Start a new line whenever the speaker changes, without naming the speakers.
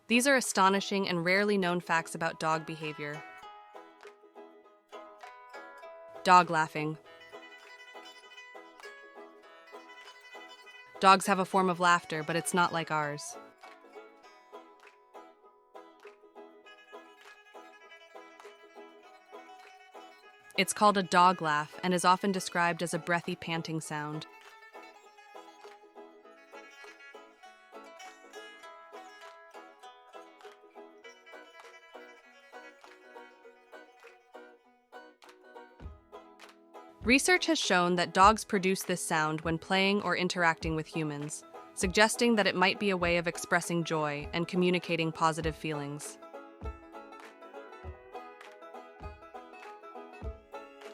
These are astonishing and rarely known facts about dog behavior. Dog laughing. Dogs have a form of laughter, but it's not like ours. It's called a dog laugh and is often described as a breathy, panting sound. Research has shown that dogs produce this sound when playing or interacting with humans, suggesting that it might be a way of expressing joy and communicating positive feelings.